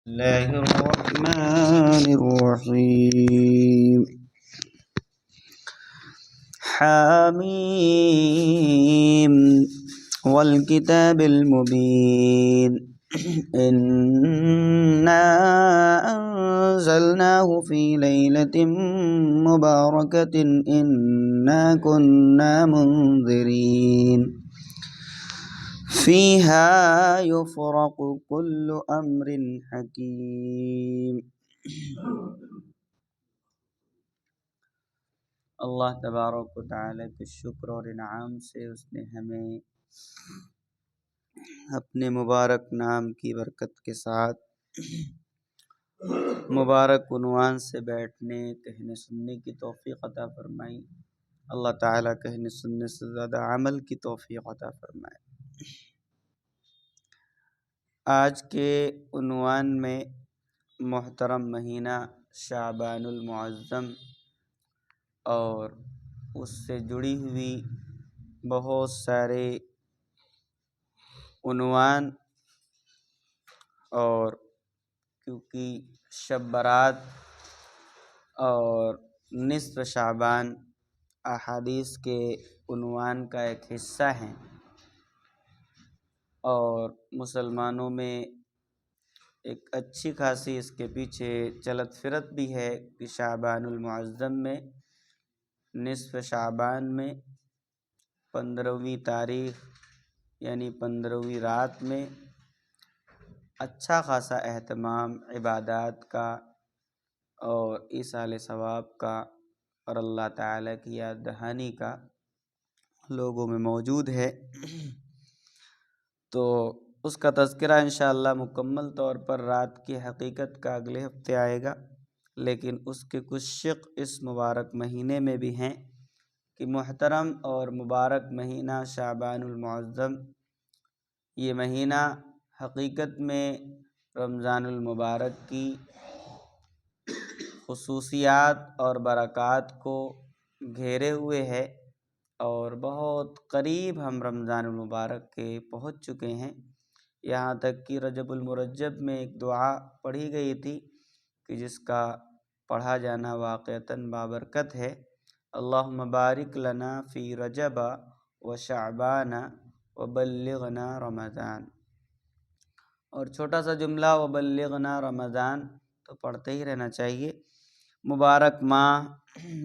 الله الرحمن الرحيم حميم والكتاب المبين إنا أنزلناه في ليلة مباركة إنا كنا منذرين فيها يفرق كل أمر حكيم۔ اللہ تبارک و تعالیٰ کے شکر اور انعام سے اس نے ہمیں اپنے مبارک نام کی برکت کے ساتھ مبارک عنوان سے بیٹھنے کہنے سننے کی توفیق عطا فرمائی۔ اللہ تعالیٰ کہنے سننے سے زیادہ عمل کی توفیق عطا فرمائے۔ آج کے عنوان میں محترم مہینہ شعبان المعظم اور اس سے جڑی ہوئی بہت سارے عنوان، اور کیونکہ شب برات اور نصف شعبان احادیث کے عنوان کا ایک حصہ ہیں، اور مسلمانوں میں ایک اچھی خاصی اس کے پیچھے چلت فرت بھی ہے کہ شعبان المعظم میں نصف شعبان میں 15ویں تاریخ یعنی 15ویں رات میں اچھا خاصا اہتمام عبادات کا اور ایصال ثواب کا اور اللہ تعالیٰ کی یاد دہانی کا لوگوں میں موجود ہے۔ تو اس کا تذکرہ انشاءاللہ مکمل طور پر رات کی حقیقت کا اگلے ہفتے آئے گا، لیکن اس کے کچھ شق اس مبارک مہینے میں بھی ہیں کہ محترم اور مبارک مہینہ شعبان المعظم، یہ مہینہ حقیقت میں رمضان المبارک کی خصوصیات اور برکات کو گھیرے ہوئے ہے، اور بہت قریب ہم رمضان المبارک کے پہنچ چکے ہیں۔ یہاں تک کہ رجب المرجب میں ایک دعا پڑھی گئی تھی کہ جس کا پڑھا جانا واقعتاً بابرکت ہے، اللہم بارک لنا فی رجب و شعبان وبلغنا رمضان، اور چھوٹا سا جملہ وبلغنا رمضان تو پڑھتے ہی رہنا چاہیے۔ مبارک ماہ،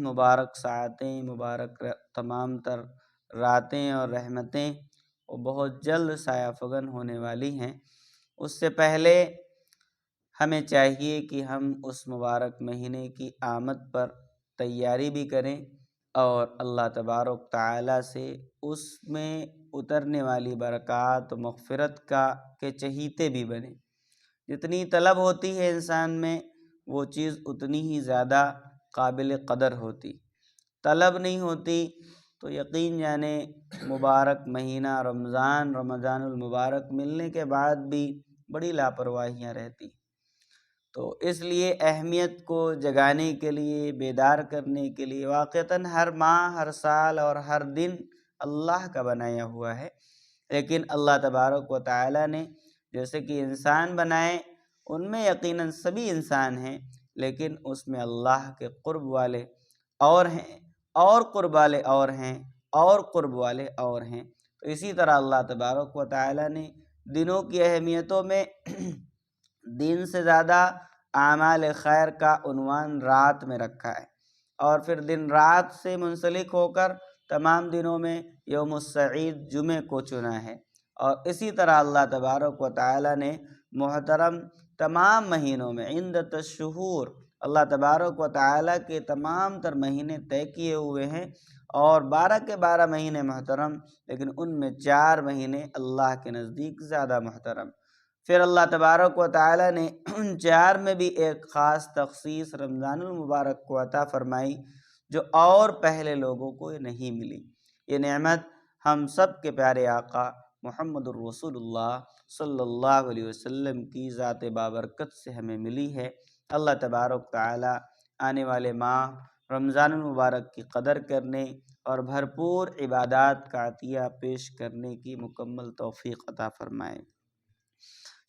مبارک ساعتیں، مبارک تمام تر راتیں اور رحمتیں وہ بہت جلد سایہ فگن ہونے والی ہیں۔ اس سے پہلے ہمیں چاہیے کہ ہم اس مبارک مہینے کی آمد پر تیاری بھی کریں اور اللہ تبارک تعالیٰ سے اس میں اترنے والی برکات و مغفرت کے چہیتے بھی بنیں۔ جتنی طلب ہوتی ہے انسان میں وہ چیز اتنی ہی زیادہ قابل قدر ہوتی، طلب نہیں ہوتی تو یقین جانے مبارک مہینہ رمضان المبارک ملنے کے بعد بھی بڑی لاپرواہیاں رہتی۔ تو اس لیے اہمیت کو جگانے کے لیے، بیدار کرنے کے لیے، واقعتاً ہر ماہ، ہر سال اور ہر دن اللہ کا بنایا ہوا ہے، لیکن اللہ تبارک و تعالیٰ نے جیسے کہ انسان بنائے، ان میں یقیناً سبھی انسان ہیں، لیکن اس میں اللہ کے قرب والے اور ہیں، اور قرب والے اور ہیں، اور قرب والے اور ہیں۔ تو اسی طرح اللہ تبارک و تعالیٰ نے دنوں کی اہمیتوں میں دن سے زیادہ اعمال خیر کا عنوان رات میں رکھا ہے، اور پھر دن رات سے منسلک ہو کر تمام دنوں میں یوم السعید جمعہ کو چنا ہے۔ اور اسی طرح اللہ تبارک و تعالیٰ نے محترم تمام مہینوں میں عندت الشہور، اللہ تبارک و تعالیٰ کے تمام تر مہینے طے کیے ہوئے ہیں، اور 12 کے 12 مہینے محترم، لیکن ان میں 4 مہینے اللہ کے نزدیک زیادہ محترم۔ پھر اللہ تبارک و تعالیٰ نے ان 4 میں بھی ایک خاص تخصیص رمضان المبارک کو عطا فرمائی جو اور پہلے لوگوں کو نہیں ملی۔ یہ نعمت ہم سب کے پیارے آقا محمد الرسول اللہ صلی اللہ علیہ وسلم کی ذات بابرکت سے ہمیں ملی ہے۔ اللہ تبارک تعالیٰ آنے والے ماہ رمضان المبارک کی قدر کرنے اور بھرپور عبادات کا عطیہ پیش کرنے کی مکمل توفیق عطا فرمائے۔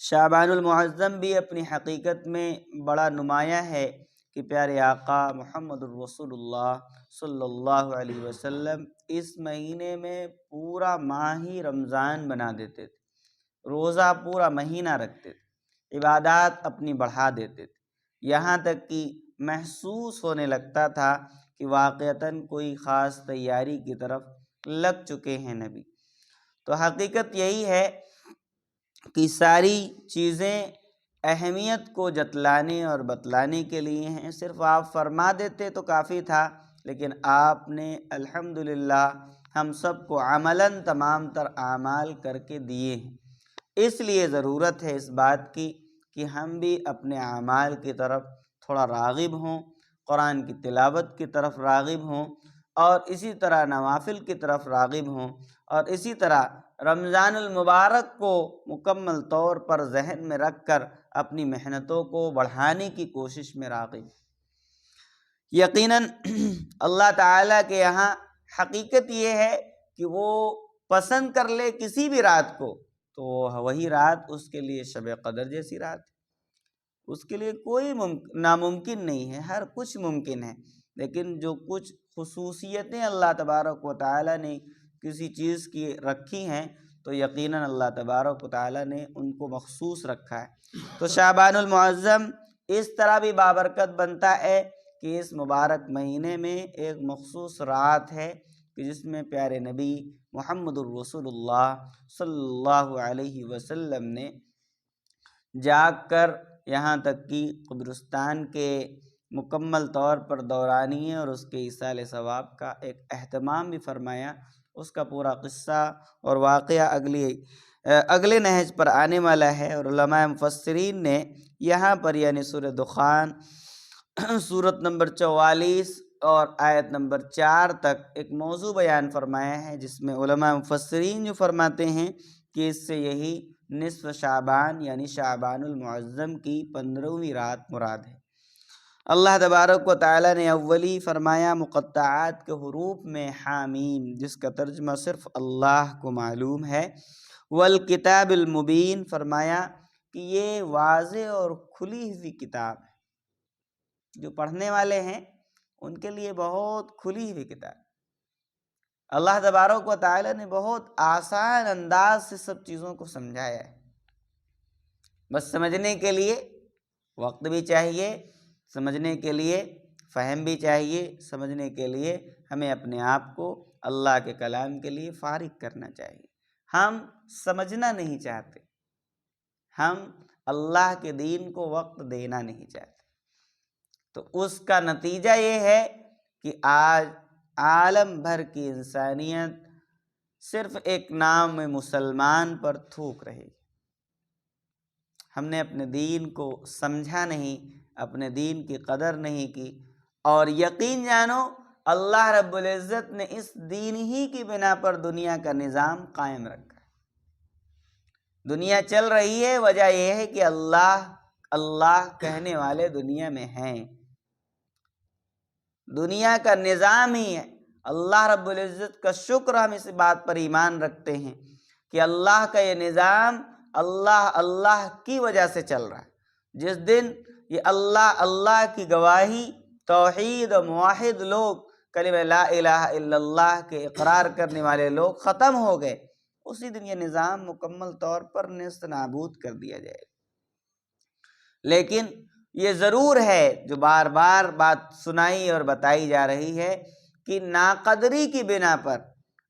شعبان المعظم بھی اپنی حقیقت میں بڑا نمایاں ہے کہ پیارے آقا محمد الرسول اللہ صلی اللہ علیہ وسلم اس مہینے میں پورا ماہ ہی رمضان بنا دیتے تھے، روزہ پورا مہینہ رکھتے تھے، عبادات اپنی بڑھا دیتے تھے، یہاں تک کہ محسوس ہونے لگتا تھا کہ واقعتاً کوئی خاص تیاری کی طرف لگ چکے ہیں نبی۔ تو حقیقت یہی ہے کہ ساری چیزیں اہمیت کو جتلانے اور بتلانے کے لیے ہیں، صرف آپ فرما دیتے تو کافی تھا، لیکن آپ نے الحمدللہ ہم سب کو عملاً تمام تر اعمال کر کے دیے ہیں۔ اس لیے ضرورت ہے اس بات کی کہ ہم بھی اپنے اعمال کی طرف تھوڑا راغب ہوں، قرآن کی تلاوت کی طرف راغب ہوں، اور اسی طرح نوافل کی طرف راغب ہوں، اور اسی طرح رمضان المبارک کو مکمل طور پر ذہن میں رکھ کر اپنی محنتوں کو بڑھانے کی کوشش میں راغب۔ یقیناً اللہ تعالیٰ کے یہاں حقیقت یہ ہے کہ وہ پسند کر لے کسی بھی رات کو تو وہی رات اس کے لیے شب قدر جیسی رات ہے۔ اس کے لیے کوئی ناممکن نہیں ہے، ہر کچھ ممکن ہے، لیکن جو کچھ خصوصیتیں اللہ تبارک و تعالیٰ نے کسی چیز کی رکھی ہیں تو یقیناً اللہ تبارک و تعالیٰ نے ان کو مخصوص رکھا ہے۔ تو شعبان المعظم اس طرح بھی بابرکت بنتا ہے کہ اس مبارک مہینے میں ایک مخصوص رات ہے کہ جس میں پیارے نبی محمد الرسول اللہ صلی اللہ علیہ وسلم نے جاگ کر یہاں تک کہ قبرستان کے مکمل طور پر دورانیے اور اس کے ایصال ثواب کا ایک اہتمام بھی فرمایا۔ اس کا پورا قصہ اور واقعہ اگلے نہج پر آنے والا ہے، اور علماء مفسرین نے یہاں پر یعنی سورہ دخان سورت نمبر 44 اور آیت نمبر 4 تک ایک موضوع بیان فرمایا ہے، جس میں علماء مفسرین جو فرماتے ہیں کہ اس سے یہی نصف شعبان یعنی شعبان المعظم کی 15ویں رات مراد ہے۔ اللہ تبارک و تعالیٰ نے اولی فرمایا مقطعات کے حروف میں حامیم، جس کا ترجمہ صرف اللہ کو معلوم ہے، والکتاب المبین، فرمایا کہ یہ واضح اور کھلی ہوئی کتاب ہے، جو پڑھنے والے ہیں ان کے لیے بہت کھلی ہوئی کتاب۔ اللہ تبارک و تعالیٰ نے بہت آسان انداز سے سب چیزوں کو سمجھایا ہے، بس سمجھنے کے لیے وقت بھی چاہیے، سمجھنے کے لیے فہم بھی چاہیے، سمجھنے کے لیے ہمیں اپنے آپ کو اللہ کے کلام کے لیے فارغ کرنا چاہیے۔ ہم سمجھنا نہیں چاہتے، ہم اللہ کے دین کو وقت دینا نہیں چاہتے، تو اس کا نتیجہ یہ ہے کہ آج عالم بھر کی انسانیت صرف ایک نام میں مسلمان پر تھوک رہی۔ ہم نے اپنے دین کو سمجھا نہیں، اپنے دین کی قدر نہیں کی، اور یقین جانو اللہ رب العزت نے اس دین ہی کی بنا پر دنیا کا نظام قائم رکھا ہے۔ دنیا چل رہی ہے، وجہ یہ ہے کہ اللہ کہنے والے دنیا میں ہیں، دنیا کا نظام ہی ہے۔ اللہ رب العزت کا شکر، ہم اس بات پر ایمان رکھتے ہیں کہ اللہ کا یہ نظام اللہ کی وجہ سے چل رہا ہے۔ جس دن یہ اللہ کی گواہی، توحید و موحد لوگ، کلمہ لا الہ الا اللہ کے اقرار کرنے والے لوگ ختم ہو گئے، اسی دن یہ نظام مکمل طور پر نیست نابود کر دیا جائے گا۔ لیکن یہ ضرور ہے جو بار بار بات سنائی اور بتائی جا رہی ہے کہ ناقدری کی بنا پر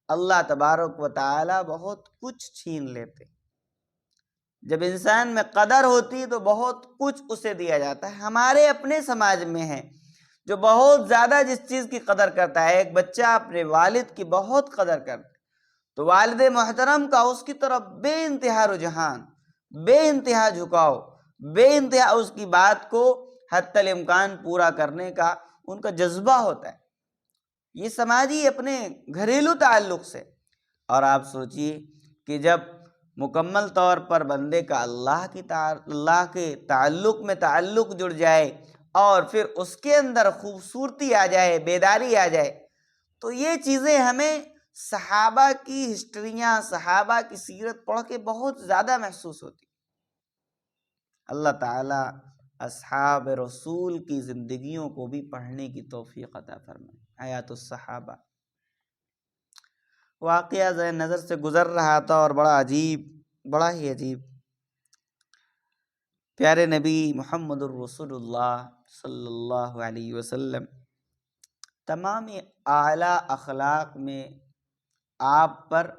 اللہ تبارک و تعالی بہت کچھ چھین لیتے۔ جب انسان میں قدر ہوتی تو بہت کچھ اسے دیا جاتا ہے۔ ہمارے اپنے سماج میں ہے جو بہت زیادہ جس چیز کی قدر کرتا ہے، ایک بچہ اپنے والد کی بہت قدر کرتا ہے تو والد محترم کا اس کی طرف بے انتہا رجحان، بے انتہا جھکاؤ، بے انتہا اس کی بات کو حتی الامکان پورا کرنے کا ان کا جذبہ ہوتا ہے۔ یہ سماجی اپنے گھریلو تعلق سے، اور آپ سوچئے کہ جب مکمل طور پر بندے کا اللہ کے تعلق میں تعلق جڑ جائے اور پھر اس کے اندر خوبصورتی آ جائے، بیداری آ جائے، تو یہ چیزیں ہمیں صحابہ کی ہسٹریاں، صحابہ کی سیرت پڑھ کے بہت زیادہ محسوس ہوتی۔ اللہ تعالیٰ اصحاب رسول کی زندگیوں کو بھی پڑھنے کی توفیق عطا فرمائے۔ حیات الصحابہ واقعہ ذہن نظر سے گزر رہا تھا اور بڑا ہی عجیب۔ پیارے نبی محمد الرسول اللہ صلی اللہ علیہ وسلم تمام اعلیٰ اخلاق میں آپ پر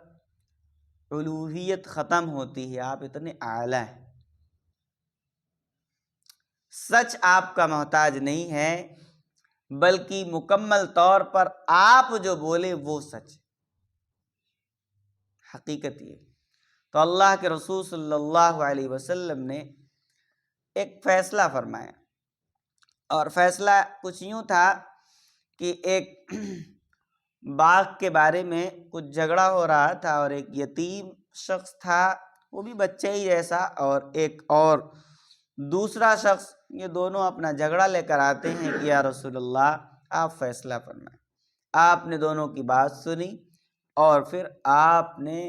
الوہیت ختم ہوتی ہے، آپ اتنے اعلیٰ ہیں۔ سچ آپ کا محتاج نہیں ہے، بلکہ مکمل طور پر آپ جو بولے وہ سچ، حقیقت یہ۔ تو اللہ کے رسول صلی اللہ علیہ وسلم نے ایک فیصلہ فرمایا، اور فیصلہ کچھ یوں تھا کہ ایک باغ کے بارے میں کچھ جھگڑا ہو رہا تھا، اور ایک یتیم شخص تھا، وہ بھی بچے ہی جیسا، اور ایک اور دوسرا شخص، یہ دونوں اپنا جھگڑا لے کر آتے ہیں کہ یا رسول اللہ آپ فیصلہ فرمائیں۔ آپ نے دونوں کی بات سنی اور پھر آپ نے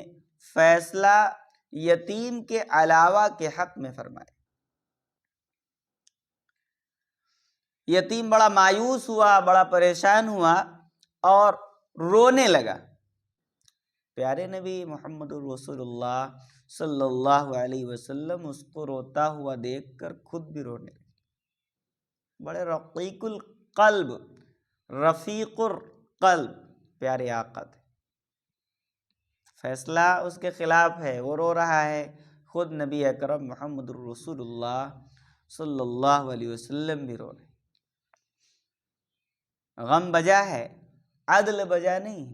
فیصلہ یتیم کے علاوہ کے حق میں فرمایا۔ یتیم بڑا مایوس ہوا، بڑا پریشان ہوا اور رونے لگا۔ پیارے نبی محمد الرسول اللہ صلی اللہ علیہ وسلم اس کو روتا ہوا دیکھ کر خود بھی رونے لگے۔ بڑے رقیق القلب، رفیق القلب پیارے آقا تھے۔ فیصلہ اس کے خلاف ہے، وہ رو رہا ہے، خود نبی اکرم محمد الرسول اللہ صلی اللہ علیہ وسلم بھی رو رہے۔ غم بجا ہے، عدل بجا نہیں۔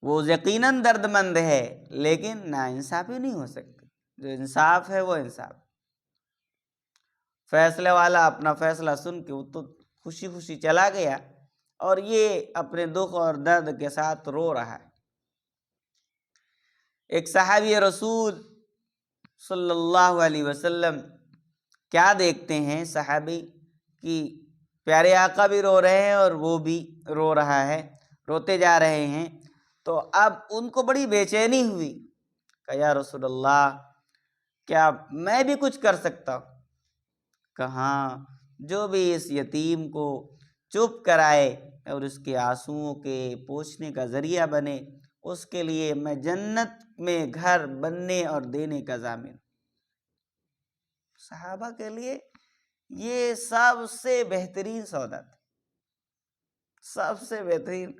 وہ یقیناً درد مند ہے، لیکن ناانصافی نہیں ہو سکتی۔ جو انصاف ہے وہ انصاف۔ فیصلے والا اپنا فیصلہ سن کے وہ تو خوشی خوشی چلا گیا، اور یہ اپنے دکھ اور درد کے ساتھ رو رہا ہے۔ ایک صحابی رسول صلی اللہ علیہ وسلم کیا دیکھتے ہیں، صحابی کہ پیارے آقا بھی رو رہے ہیں اور وہ بھی رو رہا ہے، روتے جا رہے ہیں۔ تو اب ان کو بڑی بے چینی ہوئی کہ یا رسول اللہ کیا میں بھی کچھ کر سکتا ہوں؟ کہاں، جو بھی اس یتیم کو چپ کرائے اور اس کے آنسوؤں کے پوچھنے کا ذریعہ بنے، اس کے لیے میں جنت میں گھر بننے اور دینے کا ضامن۔ صحابہ کے لیے یہ سب سے بہترین سودا تھا، سب سے بہترین۔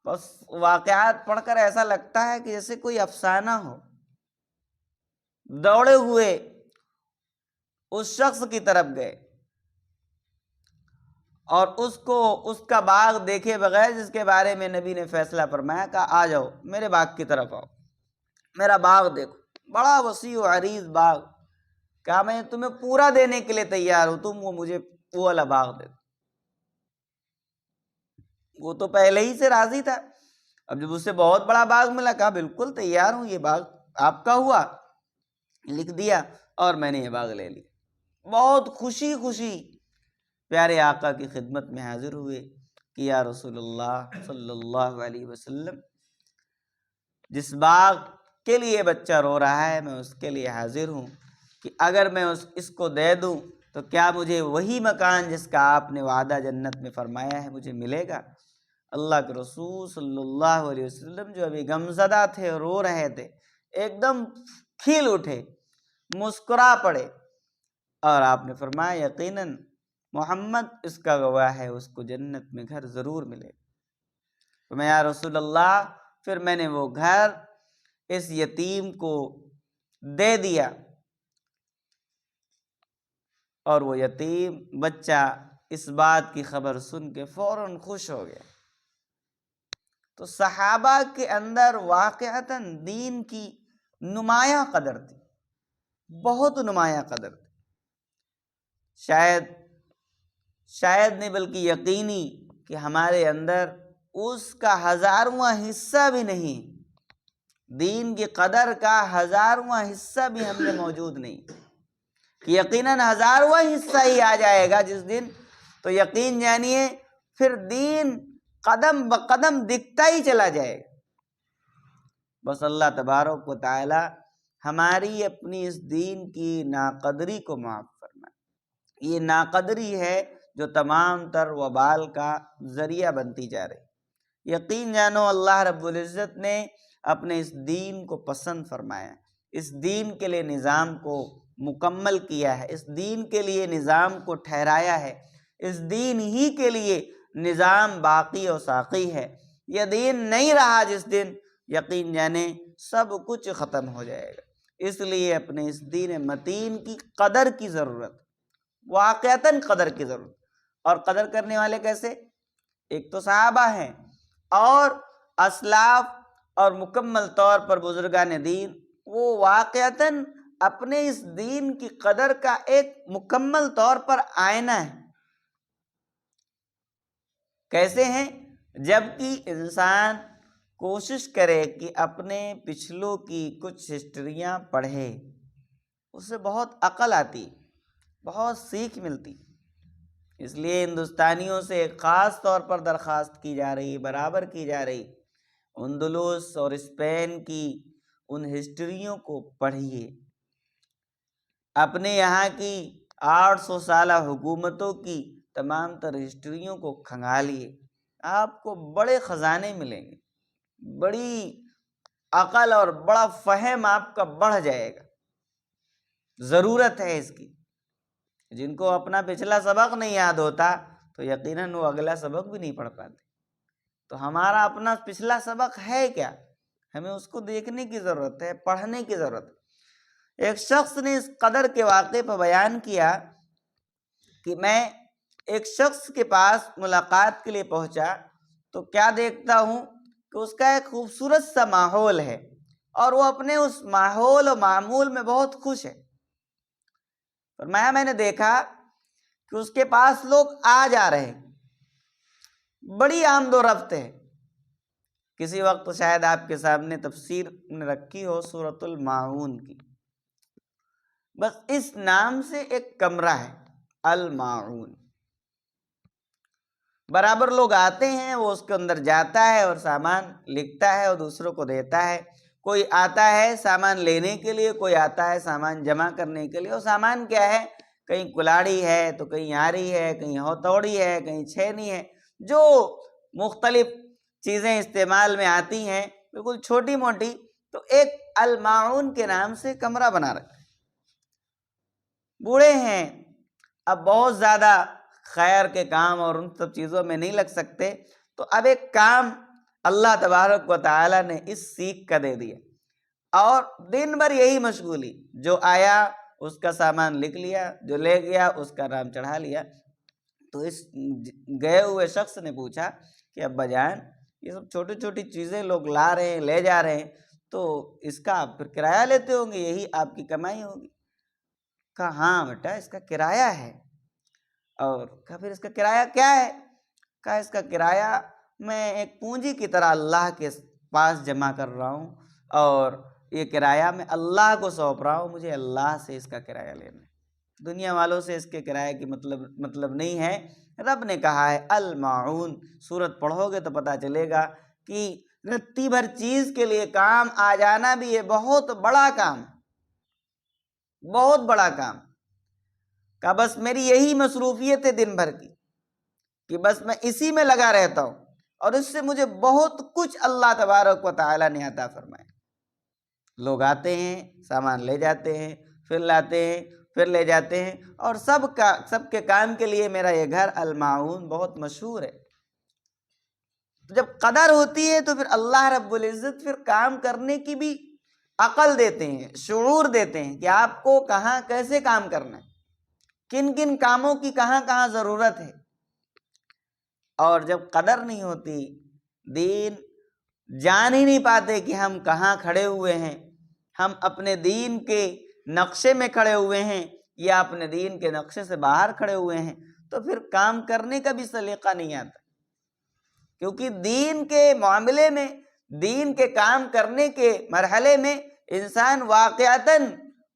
بس واقعات پڑھ کر ایسا لگتا ہے کہ جیسے کوئی افسانہ ہو۔ دوڑے ہوئے اس شخص کی طرف گئے اور اس کا باغ دیکھے بغیر جس کے بارے میں نبی نے فیصلہ فرمایا، کہا آ جاؤ میرے باغ کی طرف آؤ، میرا باغ دیکھو، بڑا وسیع و عریض باغ۔ کہا میں تمہیں پورا دینے کے لیے تیار ہوں، تم مجھے وہ والا باغ دے دو۔ وہ تو پہلے ہی سے راضی تھا، اب جب اسے بہت بڑا باغ ملا، کہا بالکل تیار ہوں، یہ باغ آپ کا ہوا، لکھ دیا اور میں نے یہ باغ لے لیا۔ بہت خوشی خوشی پیارے آقا کی خدمت میں حاضر ہوئے کہ یا رسول اللہ صلی اللہ علیہ وسلم جس باغ کے لیے بچہ رو رہا ہے میں اس کے لیے حاضر ہوں، کہ اگر میں اس کو دے دوں تو کیا مجھے وہی مکان جس کا آپ نے وعدہ جنت میں فرمایا ہے مجھے ملے گا؟ اللہ کے رسول صلی اللہ علیہ وسلم جو ابھی غمزدہ تھے، رو رہے تھے، ایک دم کھل اٹھے، مسکرا پڑے، اور آپ نے فرمایا یقیناً محمد اس کا گواہ ہے، اس کو جنت میں گھر ضرور ملے گا۔ تو میں یا رسول اللہ پھر میں نے وہ گھر اس یتیم کو دے دیا، اور وہ یتیم بچہ اس بات کی خبر سن کے فوراً خوش ہو گیا۔ تو صحابہ کے اندر واقعتاً دین کی نمایاں قدر تھی، بہت نمایاں قدر تھی، شاید نہیں بلکہ یقینی کہ ہمارے اندر اس کا 1000واں حصہ بھی نہیں، دین کی قدر کا 1000واں حصہ بھی ہم میں موجود نہیں، کہ یقیناً 1000واں حصہ ہی آ جائے گا جس دن، تو یقین جانیے پھر دین قدم بقدم دکھتا ہی چلا جائے گا۔ بس اللہ تبارک و تعالی ہماری اپنی اس دین کی ناقدری کو معاف فرمائے۔ یہ ناقدری ہے جو تمام تر وبال کا ذریعہ بنتی جا رہی۔ یقین جانو اللہ رب العزت نے اپنے اس دین کو پسند فرمایا، اس دین کے لیے نظام کو مکمل کیا ہے، اس دین کے لیے نظام کو ٹھہرایا ہے، اس دین ہی کے لیے نظام باقی و ساقی ہے۔ یہ دین نہیں رہا جس دن، یقین جانے سب کچھ ختم ہو جائے گا۔ اس لیے اپنے اس دین متین کی قدر کی ضرورت، واقعتاً قدر کی ضرورت۔ اور قدر کرنے والے کیسے؟ ایک تو صحابہ ہیں، اور اسلاف اور مکمل طور پر بزرگان دین، وہ واقعتاً اپنے اس دین کی قدر کا ایک مکمل طور پر آئینہ ہے۔ کیسے ہیں؟ جبکہ انسان کوشش کرے کہ اپنے پچھلوں کی کچھ ہسٹریاں پڑھے، اس سے بہت عقل آتی، بہت سیکھ ملتی۔ اس لیے ہندوستانیوں سے خاص طور پر درخواست کی جا رہی، برابر کی جا رہی، اندلس اور اسپین کی ان ہسٹریوں کو پڑھیے، اپنے یہاں کی 800 سالہ حکومتوں کی تمام تر ہسٹریوں کو کھنگالیے، آپ کو بڑے خزانے ملیں گے، بڑی عقل اور بڑا فہم آپ کا بڑھ جائے گا۔ ضرورت ہے اس کی۔ جن کو اپنا پچھلا سبق نہیں یاد ہوتا تو یقیناً وہ اگلا سبق بھی نہیں پڑھ پاتے۔ تو ہمارا اپنا پچھلا سبق ہے کیا؟ ہمیں اس کو دیکھنے کی ضرورت ہے، پڑھنے کی ضرورت ہے۔ ایک شخص نے اس قدر کے واقعے پر بیان کیا کہ میں ایک شخص کے پاس ملاقات کے لیے پہنچا تو کیا دیکھتا ہوں کہ اس کا ایک خوبصورت سا ماحول ہے، اور وہ اپنے اس ماحول و معمول میں بہت خوش ہے۔ فرمایا میں نے دیکھا کہ اس کے پاس لوگ آ جا رہے ہیں، بڑی آمد و رفت ہے۔ کسی وقت شاید آپ کے سامنے تفسیر نے رکھی ہو سورۃ الماعون کی، بس اس نام سے ایک کمرہ ہے، الماعون۔ برابر لوگ آتے ہیں، وہ اس کے اندر جاتا ہے اور سامان لکھتا ہے اور دوسروں کو دیتا ہے۔ کوئی آتا ہے سامان لینے کے لیے، کوئی آتا ہے سامان جمع کرنے کے لیے۔ اور سامان کیا ہے؟ کہیں کلاڑی ہے تو کہیں آری ہے، کہیں ہتھوڑی ہے، کہیں چھینی ہے، جو مختلف چیزیں استعمال میں آتی ہیں، بالکل چھوٹی موٹی۔ تو ایک الماعون کے نام سے کمرہ بنا رکھا ہے۔ بوڑھے ہیں، اب بہت زیادہ خیر کے کام اور ان سب چیزوں میں نہیں لگ سکتے، تو اب ایک کام اللہ تبارک و تعالی نے اس سیکھ کا دے دیا، اور دن بھر یہی مشغولی، جو آیا اس کا سامان لکھ لیا، جو لے گیا اس کا نام چڑھا لیا۔ تو اس گئے ہوئے شخص نے پوچھا کہ ابا جان، یہ سب چھوٹی چھوٹی چیزیں لوگ لا رہے ہیں، لے جا رہے ہیں، تو اس کا آپ پھر کرایہ لیتے ہوں گے، یہی آپ کی کمائی ہوگی؟ کہا ہاں بیٹا، اس کا کرایہ ہے۔ اور کہا پھر اس کا کرایہ کیا ہے؟ کہا اس کا کرایہ میں ایک پونجی کی طرح اللہ کے پاس جمع کر رہا ہوں، اور یہ کرایہ میں اللہ کو سونپ رہا ہوں، مجھے اللہ سے اس کا کرایہ لینا ہے، دنیا والوں سے اس کے کرایہ کی مطلب نہیں ہے۔ رب نے کہا ہے الماعون، سورت پڑھو گے تو پتہ چلے گا کہ رتی بھر چیز کے لیے کام آ جانا بھی یہ بہت بڑا کام، بہت بڑا کام۔ کہ بس میری یہی مصروفیت ہے دن بھر کی، کہ بس میں اسی میں لگا رہتا ہوں، اور اس سے مجھے بہت کچھ اللہ تبارک و تعالی نے عطا فرمایا۔ لوگ آتے ہیں، سامان لے جاتے ہیں، پھر لاتے ہیں، پھر لے جاتے ہیں، اور سب کے کام کے لیے میرا یہ گھر الماعون بہت مشہور ہے۔ تو جب قدر ہوتی ہے تو پھر اللہ رب العزت پھر کام کرنے کی بھی عقل دیتے ہیں، شعور دیتے ہیں کہ آپ کو کہاں کیسے کام کرنا ہے، کن کن کاموں کی کہاں کہاں ضرورت ہے۔ اور جب قدر نہیں ہوتی، دین جان ہی نہیں پاتے کہ ہم کہاں کھڑے ہوئے ہیں، ہم اپنے دین کے نقشے میں کھڑے ہوئے ہیں یا اپنے دین کے نقشے سے باہر کھڑے ہوئے ہیں، تو پھر کام کرنے کا بھی سلیقہ نہیں آتا۔ کیونکہ دین کے معاملے میں، دین کے کام کرنے کے مرحلے میں انسان واقعتاً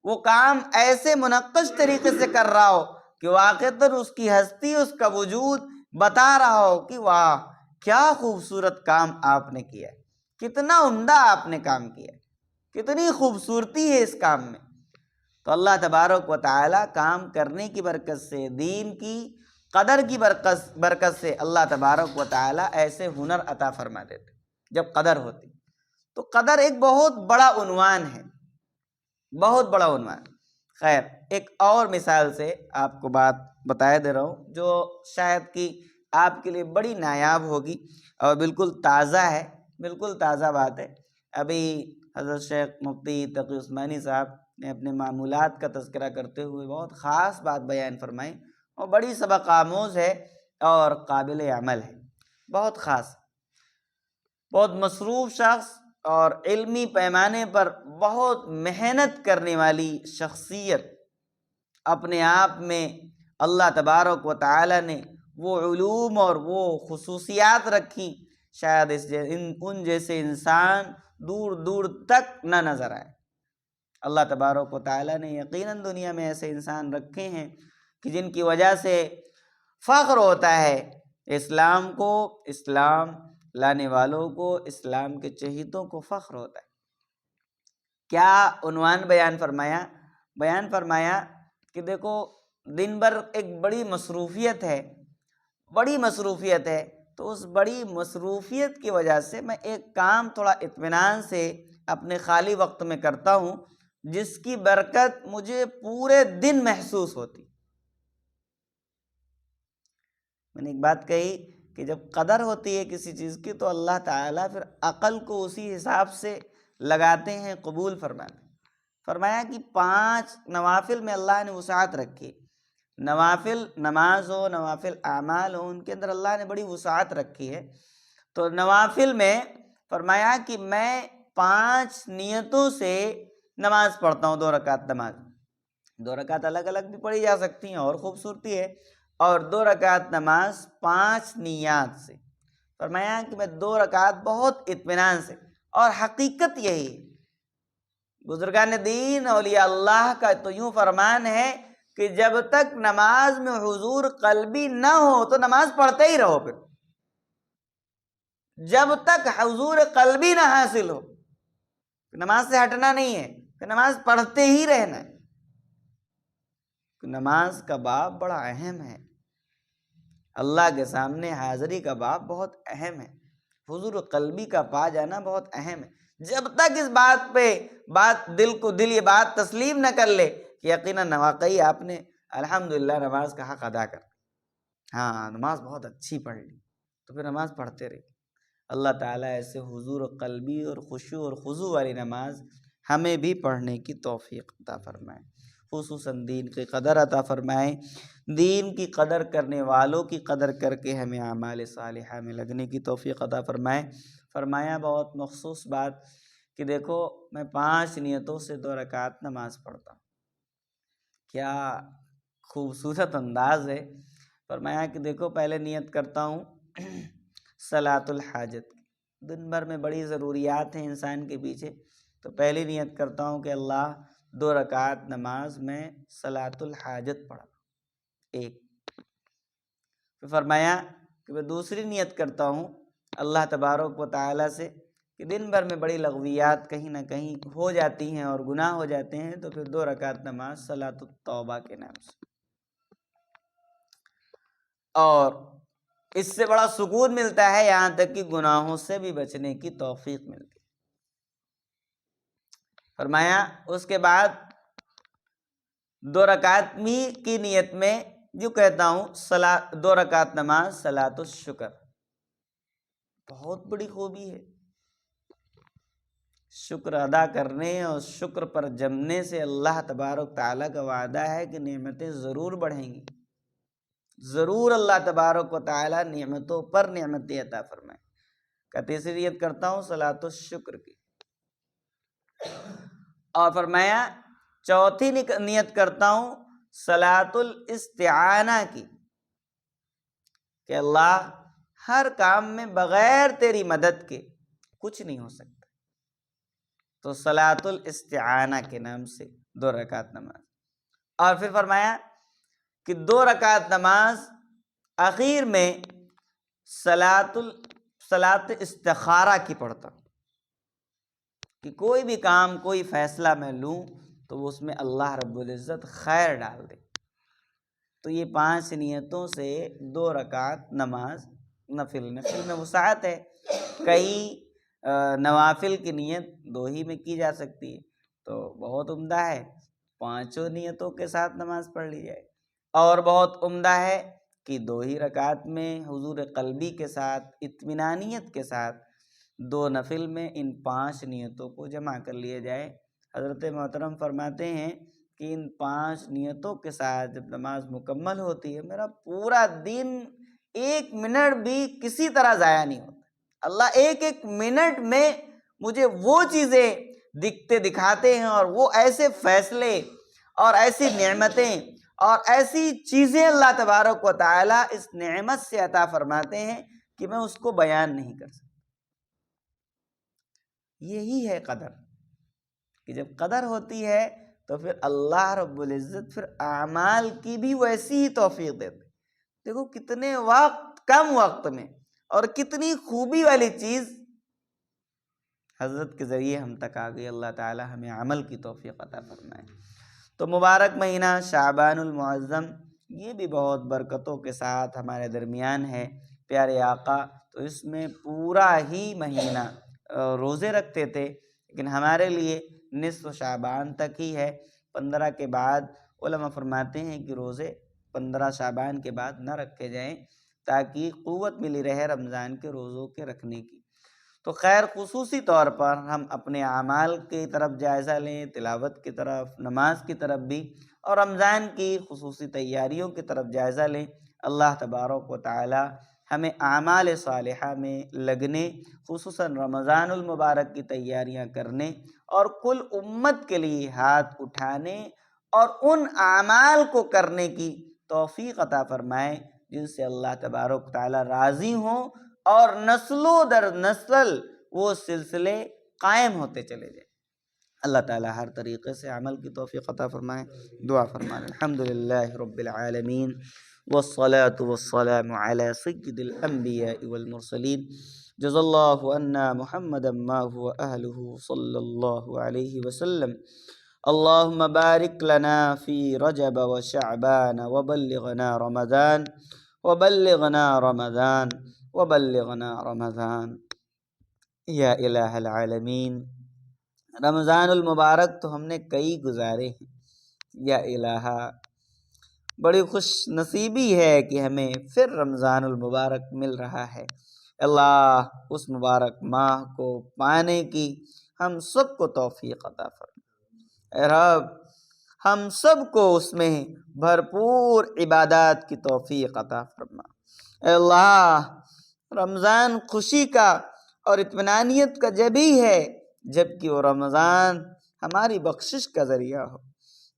وہ کام ایسے منقش طریقے سے کر رہا ہو کہ واقعتاً اس کی ہستی، اس کا وجود بتا رہا ہو کہ واہ کیا خوبصورت کام آپ نے کیا ہے، کتنا عمدہ آپ نے کام کیا ہے۔ کتنی خوبصورتی ہے اس کام میں۔ تو اللہ تبارک و تعالیٰ کام کرنے کی برکت سے، دین کی قدر کی برکت سے اللہ تبارک و تعالیٰ ایسے ہنر عطا فرما دیتے جب قدر ہوتی۔ تو قدر ایک بہت بڑا عنوان ہے، بہت بڑا عنوان۔ خیر، ایک اور مثال سے آپ کو بات بتایا دے رہا ہوں جو شاید کہ آپ کے لیے بڑی نایاب ہوگی اور بالکل تازہ ہے، بالکل تازہ بات ہے۔ ابھی حضرت شیخ مفتی تقی عثمانی صاحب نے اپنے معمولات کا تذکرہ کرتے ہوئے بہت خاص بات بیان فرمائی اور بڑی سبق آموز ہے اور قابل عمل ہے، بہت خاص، بہت مصروف شخص اور علمی پیمانے پر بہت محنت کرنے والی شخصیت، اپنے آپ میں اللہ تبارک و تعالی نے وہ علوم اور وہ خصوصیات رکھی، شاید ان جیسے انسان دور دور تک نہ نظر آئے۔ اللہ تبارک و تعالی نے یقیناً دنیا میں ایسے انسان رکھے ہیں کہ جن کی وجہ سے فخر ہوتا ہے اسلام کو، اسلام لانے والوں کو، اسلام کے چہیتوں کو فخر ہوتا ہے۔ کیا عنوان بیان فرمایا؟ بیان فرمایا کہ دیکھو دن بھر ایک بڑی مصروفیت ہے، بڑی مصروفیت ہے، تو اس بڑی مصروفیت کی وجہ سے میں ایک کام تھوڑا اطمینان سے اپنے خالی وقت میں کرتا ہوں جس کی برکت مجھے پورے دن محسوس ہوتی۔ میں نے ایک بات کہی کہ جب قدر ہوتی ہے کسی چیز کی تو اللہ تعالیٰ پھر عقل کو اسی حساب سے لگاتے ہیں، قبول فرماتے ہیں۔ فرمایا کہ 5 نوافل میں اللہ نے وسعت رکھی، نوافل نماز ہو، نوافل اعمال ہو، ان کے اندر اللہ نے بڑی وسعت رکھی ہے۔ تو نوافل میں فرمایا کہ میں 5 نیتوں سے نماز پڑھتا ہوں، 2 رکعت نماز، 2 رکعت الگ الگ بھی پڑھی جا سکتی ہیں اور خوبصورتی ہے، اور 2 رکعت نماز 5 نیات سے۔ فرمایا کہ میں 2 رکعت بہت اطمینان سے، اور حقیقت یہی ہے، بزرگان دین اولیاء اللہ کا تو یوں فرمان ہے کہ جب تک نماز میں حضور قلبی نہ ہو تو نماز پڑھتے ہی رہو، پھر جب تک حضور قلبی نہ حاصل ہو نماز سے ہٹنا نہیں ہے، کہ نماز پڑھتے ہی رہنا ہے۔ نماز کا باب بڑا اہم ہے، اللہ کے سامنے حاضری کا باب بہت اہم ہے، حضور قلبی کا پا جانا بہت اہم ہے۔ جب تک اس بات پہ دل یہ بات تسلیم نہ کر لے کہ یقیناً واقعی آپ نے الحمدللہ نماز کا حق ادا کر، ہاں نماز بہت اچھی پڑھ لی، تو پھر نماز پڑھتے رہیے۔ اللہ تعالیٰ ایسے حضور قلبی اور خشوع اور خضوع والی نماز ہمیں بھی پڑھنے کی توفیق عطا فرمائے، خصوصاً دین کی قدر عطا فرمائے، دین کی قدر کرنے والوں کی قدر کر کے ہمیں اعمال صالحہ میں لگنے کی توفیق عطا فرمائے۔ فرمایا بہت مخصوص بات کہ دیکھو میں 5 نیتوں سے 2 رکعت نماز پڑھتا ہوں، کیا خوبصورت انداز ہے۔ فرمایا کہ دیکھو پہلے نیت کرتا ہوں صلاۃ الحاجت، دن بھر میں بڑی ضروریات ہیں انسان کے پیچھے، تو پہلی نیت کرتا ہوں کہ اللہ 2 رکعت نماز میں صلاۃ الحاجت پڑھا، ایک۔ پھر فرمایا کہ میں دوسری نیت کرتا ہوں اللہ تبارک و تعالیٰ سے کہ دن بھر میں بڑی لغویات کہیں نہ کہیں ہو جاتی ہیں اور گناہ ہو جاتے ہیں، تو پھر 2 رکعت نماز صلاۃ التوبہ کے نام سے، اور اس سے بڑا سکون ملتا ہے، یہاں تک کہ گناہوں سے بھی بچنے کی توفیق ملتی ہے۔ فرمایا اس کے بعد 2 رکعت کی نیت میں جو کہتا ہوں 2 رکعت نماز صلاۃ الشکر، بہت بڑی خوبی ہے، شکر ادا کرنے اور شکر پر جمنے سے اللہ تبارک تعالیٰ کا وعدہ ہے کہ نعمتیں ضرور بڑھیں گی، ضرور اللہ تبارک و تعالیٰ نعمتوں پر نعمتیں عطا فرمائے۔ کا تیسری نیت کرتا ہوں صلاۃ الشکر کی، اور فرمایا چوتھی نیت کرتا ہوں صلاۃ الاستعانہ کی، کہ اللہ ہر کام میں بغیر تیری مدد کے کچھ نہیں ہو سکتا، تو صلاۃ الاستعانہ کے نام سے 2 رکعت نماز۔ اور پھر فرمایا کہ 2 رکعت نماز اخیر میں صلاۃ استخارہ کی پڑھتا ہوں، کہ کوئی بھی کام، کوئی فیصلہ میں لوں تو وہ اس میں اللہ رب العزت خیر ڈال دے۔ تو یہ 5 نیتوں سے 2 رکعت نماز نفل میں وسعت ہے۔ کئی نوافل کی نیت 2 ہی میں کی جا سکتی ہے، تو بہت عمدہ ہے 5 نیتوں کے ساتھ نماز پڑھ لی جائے، اور بہت عمدہ ہے کہ 2 ہی رکعت میں حضور قلبی کے ساتھ، اطمینانیت کے ساتھ 2 نفل میں ان 5 نیتوں کو جمع کر لیا جائے۔ حضرت محترم فرماتے ہیں کہ ان 5 نیتوں کے ساتھ جب نماز مکمل ہوتی ہے، میرا پورا دن 1 منٹ بھی کسی طرح ضائع نہیں ہوتا۔ اللہ 1 منٹ میں مجھے وہ چیزیں دکھتے دکھاتے ہیں، اور وہ ایسے فیصلے اور ایسی نعمتیں اور ایسی چیزیں اللہ تبارک و تعالی اس نعمت سے عطا فرماتے ہیں کہ میں اس کو بیان نہیں کر سکتا۔ یہی ہے قدر، کہ جب قدر ہوتی ہے تو پھر اللہ رب العزت پھر اعمال کی بھی ویسی ہی توفیق دیتے۔ دیکھو کتنے کم وقت میں اور کتنی خوبی والی چیز حضرت کے ذریعے ہم تک آ گئی۔ اللہ تعالی ہمیں عمل کی توفیق عطا فرمائے۔ تو مبارک مہینہ شعبان المعظم، یہ بھی بہت برکتوں کے ساتھ ہمارے درمیان ہے۔ پیارے آقا تو اس میں پورا ہی مہینہ روزے رکھتے تھے، لیکن ہمارے لیے نصف شعبان تک ہی ہے۔ 15 کے بعد علماء فرماتے ہیں کہ روزے 15 شعبان کے بعد نہ رکھے جائیں، تاکہ قوت ملی رہے رمضان کے روزوں کے رکھنے کی۔ تو خیر خصوصی طور پر ہم اپنے اعمال کی طرف جائزہ لیں، تلاوت کی طرف، نماز کی طرف بھی، اور رمضان کی خصوصی تیاریوں کی طرف جائزہ لیں۔ اللہ تبارک و تعالی ہمیں اعمال صالحہ میں لگنے، خصوصاً رمضان المبارک کی تیاریاں کرنے اور کل امت کے لیے ہاتھ اٹھانے اور ان اعمال کو کرنے کی توفیق عطا فرمائے جن سے اللہ تبارک و تعالی راضی ہوں، اور نسلوں در نسل وہ سلسلے قائم ہوتے چلے جائیں۔ اللہ تعالی ہر طریقے سے عمل کی توفیق عطا فرمائے۔ دعا فرمائے۔ الحمدللہ رب العالمین، والصلاة والسلام علی سید الانبیاء والمرسلین، جزا اللہ عنا محمدا ما هو اہلہ صلی اللہ علیہ وسلم۔ اللہم بارک لنا فی رجب وشعبان وبلغنا رمضان وبلغنا رمضان وبلغنا رمضان یا الہ العالمین۔ رمضان المبارک تو ہم نے کئی گزارے ہیں، یا الہ بڑی خوش نصیبی ہے کہ ہمیں پھر رمضان المبارک مل رہا ہے۔ اللہ اس مبارک ماہ کو پانے کی ہم سب کو توفیق عطا فرما۔ اے رب ہم سب کو اس میں بھرپور عبادات کی توفیق عطا فرما۔ اے اللہ رمضان خوشی کا اور اطمینانیت کا جب ہی ہے جبکہ وہ رمضان ہماری بخشش کا ذریعہ ہو،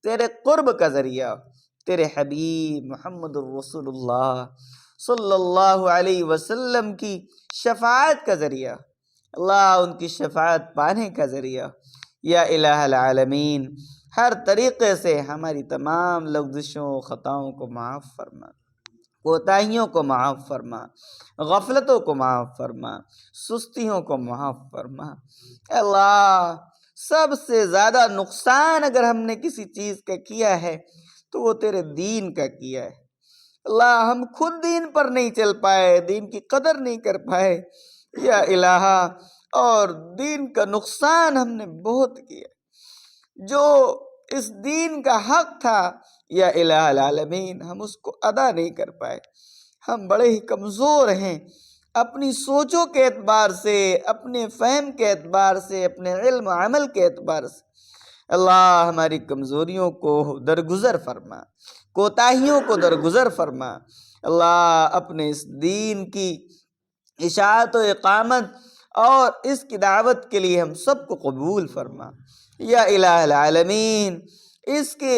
تیرے قرب کا ذریعہ ہو، تیرے حبیب محمد الرسول اللہ صلی اللہ علیہ وسلم کی شفاعت کا ذریعہ، اللہ ان کی شفاعت پانے کا ذریعہ۔ یا الہ العالمین ہر طریقے سے ہماری تمام لغزشوں خطاؤں کو معاف فرما، کوتاہیوں کو معاف فرما، غفلتوں کو معاف فرما، سستیوں کو معاف فرما۔ اے اللہ سب سے زیادہ نقصان اگر ہم نے کسی چیز کا کیا ہے تو وہ تیرے دین کا کیا ہے۔ اللہ ہم خود دین پر نہیں چل پائے، دین کی قدر نہیں کر پائے یا الہ، اور دین کا نقصان ہم نے بہت کیا، جو اس دین کا حق تھا یا الہ العالمین ہم اس کو ادا نہیں کر پائے۔ ہم بڑے ہی کمزور ہیں اپنی سوچوں کے اعتبار سے، اپنے فہم کے اعتبار سے، اپنے علم و عمل کے اعتبار سے۔ اللہ ہماری کمزوریوں کو درگزر فرما، کوتاہیوں کو درگزر فرما۔ اللہ اپنے اس دین کی اشاعت و اقامت اور اس کی دعوت کے لیے ہم سب کو قبول فرما۔ یا الہ العالمین اس کے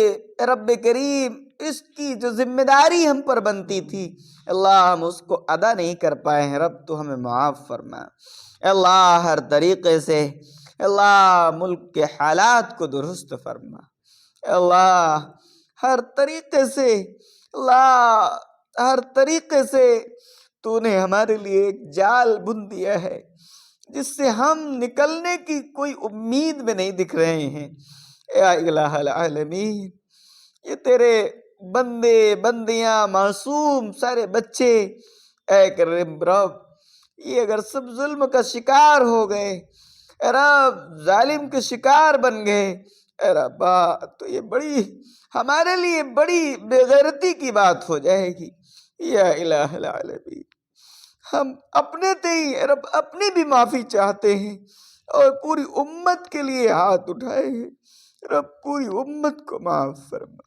رب کریم اس کی جو ذمہ داری ہم پر بنتی تھی اللہ ہم اس کو ادا نہیں کر پائے ہیں، رب تو ہمیں معاف فرما۔ اللہ ہر طریقے سے اللہ ملک کے حالات کو درست فرما۔ اللہ ہر طریقے سے، اللہ ہر طریقے سے تو نے ہمارے لیے ایک جال بن دیا ہے جس سے ہم نکلنے کی کوئی امید میں نہیں دکھ رہے ہیں۔ یا الہ العالمین، یہ تیرے بندے بندیاں، معصوم سارے بچے، اے کریم رب، یہ اگر سب ظلم کا شکار ہو گئے، اے رب ظالم کے شکار بن گئے، اے ربا، تو یہ بڑی ہمارے لیے بڑی بے غیرتی کی بات ہو جائے گی۔ یا الہ العالمین، ہم اپنے تئیں اے رب اپنی بھی معافی چاہتے ہیں اور پوری امت کے لیے ہاتھ اٹھائے ہیں۔ رب پوری امت کو معاف فرما۔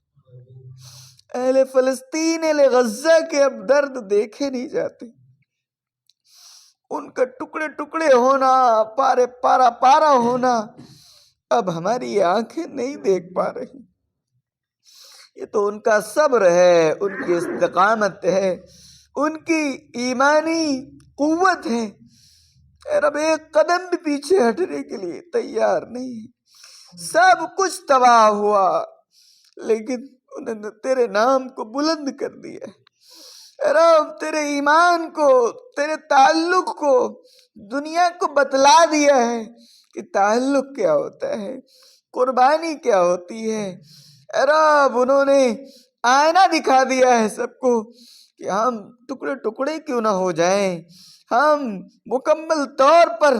اہل فلسطین، اہل غزہ کے اب درد دیکھے نہیں جاتے، ان کا ٹکڑے ٹکڑے ہونا، پارا پارا ہونا اب ہماری آنکھیں نہیں دیکھ پا رہی۔ یہ تو ان کا صبر ہے، ان کی استقامت ہے، ان کی ایمانی قوت ہے۔ اے رب ایک قدم بھی پیچھے ہٹنے کے لیے تیار نہیں، سب کچھ تباہ ہوا لیکن انہوں نے تیرے نام کو بلند کر دیا۔ اے رب تیرے ایمان کو، تیرے تعلق کو دنیا کو بتلا دیا ہے کہ تعلق کیا ہوتا ہے، قربانی کیا ہوتی ہے۔ اے رب انہوں نے آئینہ دکھا دیا ہے سب کو کہ ہم ٹکڑے ٹکڑے کیوں نہ ہو جائیں، ہم مکمل طور پر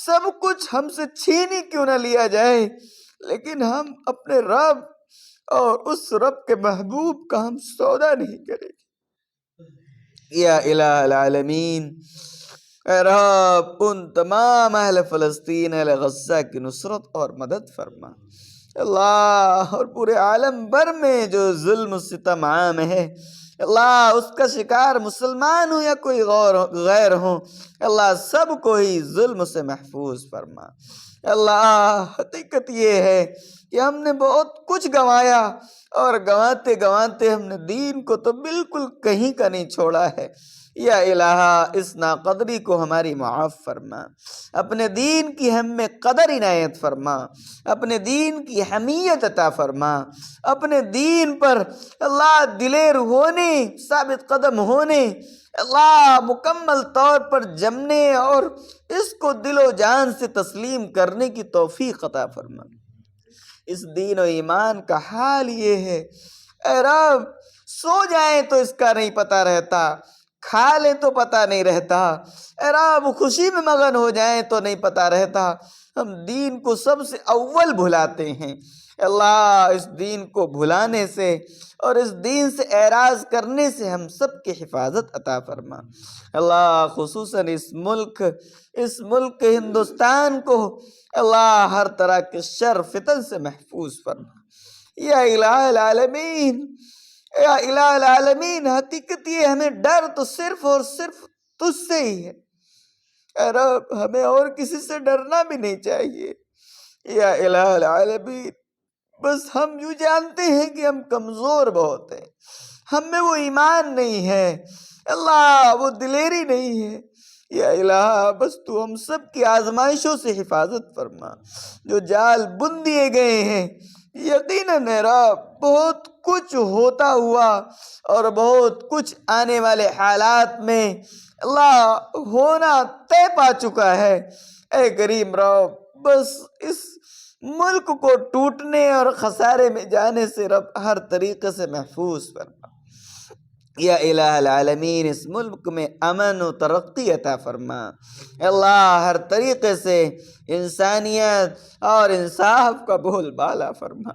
سب کچھ ہم سے چھین ہی کیوں نہ لیا جائے، لیکن ہم اپنے رب اور اس رب کے محبوب کا ہم سودا نہیں کریں گے۔ یا الہ العالمین، اے رب ان تمام اہل فلسطین، اہل غزہ کی نصرت اور مدد فرما۔ اللہ، اور پورے عالم بھر میں جو ظلم و ستم عام ہے، اللہ اس کا شکار مسلمان ہوں یا کوئی غیر ہوں، اللہ سب کو ہی ظلم سے محفوظ فرما۔ اللہ حقیقت یہ ہے کہ ہم نے بہت کچھ گنوایا اور گنواتے گنواتے ہم نے دین کو تو بالکل کہیں کا نہیں چھوڑا ہے۔ یا الہ اس ناقدری کو ہماری معاف فرما، اپنے دین کی ہم میں قدر عنایت فرما، اپنے دین کی حمیت عطا فرما، اپنے دین پر اللہ دلیر ہونے، ثابت قدم ہونے، اللہ مکمل طور پر جمنے اور اس کو دل و جان سے تسلیم کرنے کی توفیق عطا فرما۔ اس دین و ایمان کا حال یہ ہے، اے رب سو جائیں تو اس کا نہیں پتہ رہتا، کھا لیں تو پتہ نہیں رہتا، اے رب خوشی میں مگن ہو جائیں تو نہیں پتہ رہتا، ہم دین کو سب سے اول بھلاتے ہیں۔ اللہ اس دین کو بھلانے سے اور اس دین سے اعراض کرنے سے ہم سب کی حفاظت عطا فرما۔ اللہ خصوصاً اس ملک ہندوستان کو اللہ ہر طرح کے شر فتن سے محفوظ فرما۔ یا الہ العالمین، یا الہ العالمین، حقیقت یہ ہمیں ڈر تو صرف اور صرف تجھ سے ہی ہے۔ اے رب ہمیں اور کسی سے ڈرنا بھی نہیں چاہیے۔ یا الہ العالمین، بس ہم یوں جانتے ہیں کہ ہم کمزور بہت ہیں، ہم میں وہ ایمان نہیں ہے، اللہ وہ دلیری نہیں ہے۔ یا الہ بس تو ہم سب کی آزمائشوں سے حفاظت فرما جو جال بن دیے گئے ہیں۔ یقیناً اے رب بہت کچھ ہوتا ہوا اور بہت کچھ آنے والے حالات میں اللہ ہونا طے پا چکا ہے۔ اے کریم رب بس اس ملک کو ٹوٹنے اور خسارے میں جانے سے رب ہر طریقے سے محفوظ فرما۔ یا الہ العالمین اس ملک میں امن و ترقی عطا فرما۔ اللہ ہر طریقے سے انسانیت اور انصاف کا بول بالا فرما۔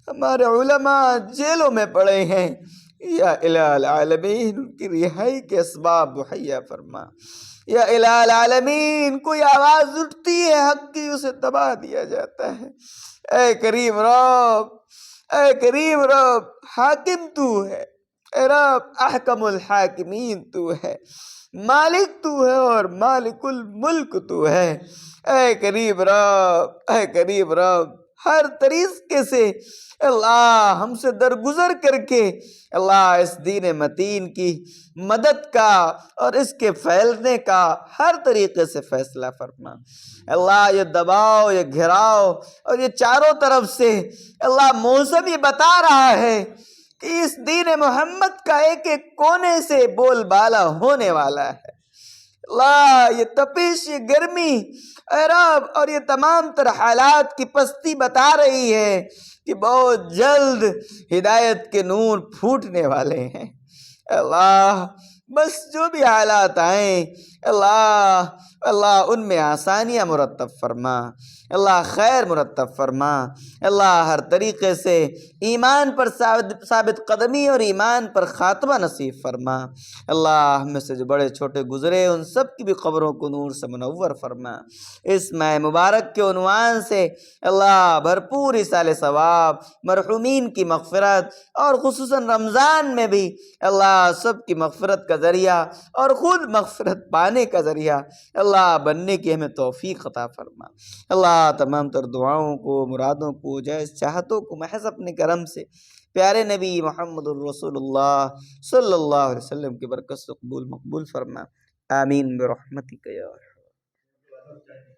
ہمارے علماء جیلوں میں پڑے ہیں، یا الہ العالمین ان کی رہائی کے اسباب مہیا فرما۔ یا الہ العالمین کوئی آواز اٹھتی ہے حق کی، اسے دبا دیا جاتا ہے۔ اے کریم رب، اے کریم رب، حاکم تو ہے، اے رب احکم الحاکمین تو ہے، مالک تو ہے اور مالک الملک تو ہے۔ اے کریم رب، اے کریم رب، ہر طریقے سے اللہ ہم سے درگزر کر کے اللہ اس دین متین کی مدد کا اور اس کے پھیلنے کا ہر طریقے سے فیصلہ فرما۔ اللہ یہ دباؤ، یہ گھراؤ اور یہ چاروں طرف سے اللہ موسم یہ بتا رہا ہے کہ اس دین محمد کا ایک ایک کونے سے بول بالا ہونے والا ہے۔ اللہ یہ تپش، یہ گرمی اے رب اور یہ تمام تر حالات کی پستی بتا رہی ہے کہ بہت جلد ہدایت کے نور پھوٹنے والے ہیں۔ اللہ بس جو بھی حالات آئیں اللہ اللہ ان میں آسانیاں مرتب فرما، اللہ خیر مرتب فرما، اللہ ہر طریقے سے ایمان پر ثابت قدمی اور ایمان پر خاتمہ نصیب فرما۔ اللہ ہم میں سے جو بڑے چھوٹے گزرے ان سب کی بھی قبروں کو نور سے منور فرما۔ اس ماہ مبارک کے عنوان سے اللہ بھرپور ایصال ثواب، مرحومین کی مغفرت اور خصوصاً رمضان میں بھی اللہ سب کی مغفرت کا ذریعہ اور خود مغفرت پانے کا ذریعہ اللہ بننے کی ہمیں توفیق عطا فرما۔ اللہ تمام تر دعاؤں کو، مرادوں کو، جائز چاہتوں کو محض اپنے کرم سے پیارے نبی محمد الرسول اللہ صلی اللہ علیہ وسلم کی برکت سے قبول مقبول فرما، آمین برحمتک یا ارحم۔